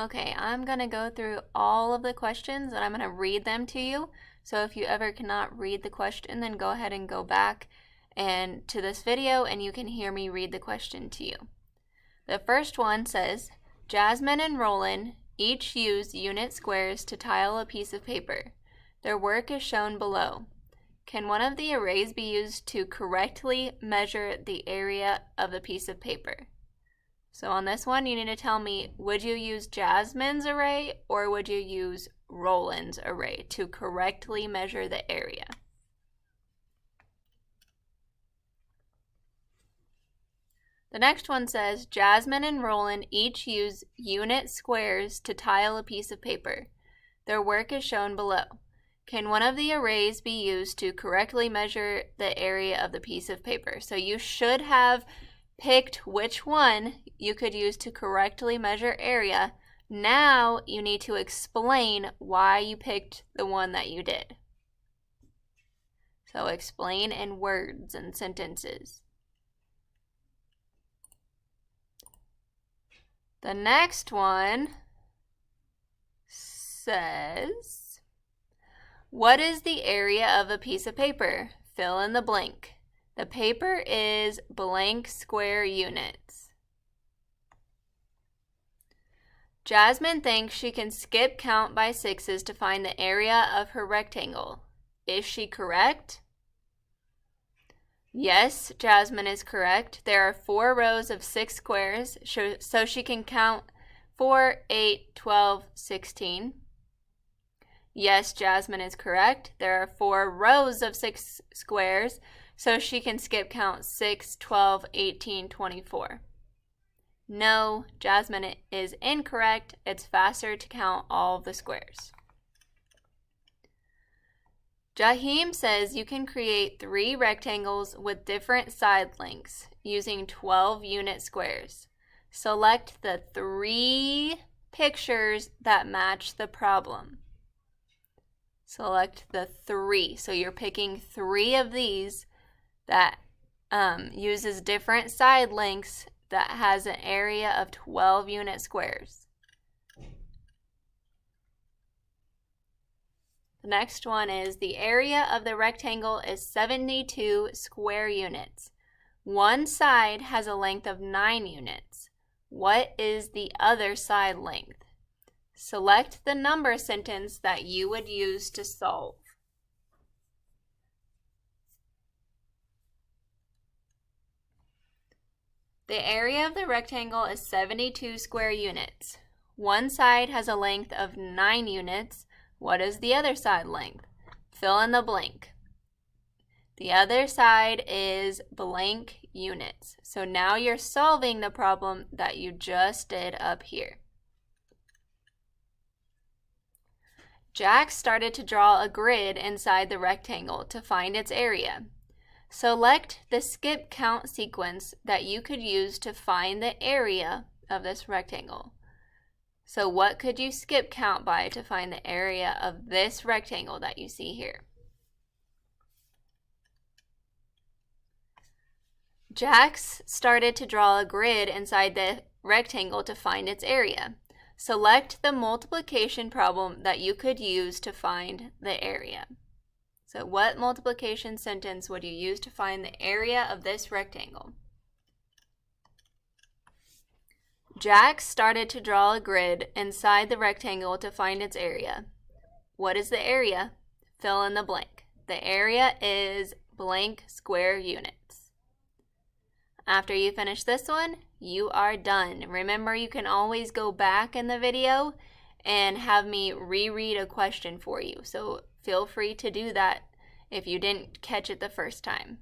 Okay, I'm going to go through all of the questions and I'm going to read them to you. So if you ever cannot read the question, then go ahead and go back and to this video and you can hear me read the question to you. The first one says, Jasmine and Roland each use unit squares to tile a piece of paper. Their work is shown below. Can one of the arrays be used to correctly measure the area of the piece of paper? So on this one, you need to tell me, would you use Jasmine's array or would you use Roland's array to correctly measure the area? The next one says, Jasmine and Roland each use unit squares to tile a piece of paper. Their work is shown below. Can one of the arrays be used to correctly measure the area of the piece of paper? So you should have picked which one you could use to correctly measure area. Now you need to explain why you picked the one that you did. So explain in words and sentences. The next one says, what is the area of a piece of paper? Fill in the blank. The paper is blank square units. Jasmine thinks she can skip count by sixes to find the area of her rectangle. Is she correct? Yes, Jasmine is correct. There are 4 rows of 6 squares, so she can count 4, 8, 12, 16. Yes, Jasmine is correct. There are 4 rows of 6 squares, so she can skip count 6, 12, 18, 24. No, Jasmine is incorrect. It's faster to count all of the squares. Jahim says you can create 3 rectangles with different side lengths using 12 unit squares. Select the 3 pictures that match the problem. Select the 3. So you're picking 3 of these that uses different side lengths that has an area of 12 unit squares. The next one is the area of the rectangle is 72 square units. One side has a length of 9 units. What is the other side length? Select the number sentence that you would use to solve. The area of the rectangle is 72 square units. One side has a length of 9 units. What is the other side length? Fill in the blank. The other side is blank units. So now you're solving the problem that you just did up here. Jack started to draw a grid inside the rectangle to find its area. Select the skip count sequence that you could use to find the area of this rectangle. So what could you skip count by to find the area of this rectangle that you see here? Jack started to draw a grid inside the rectangle to find its area. Select the multiplication problem that you could use to find the area. So what multiplication sentence would you use to find the area of this rectangle? Jack started to draw a grid inside the rectangle to find its area. What is the area? Fill in the blank. The area is blank square units. After you finish this one, you are done. Remember, you can always go back in the video and have me reread a question for you. So feel free to do that if you didn't catch it the first time.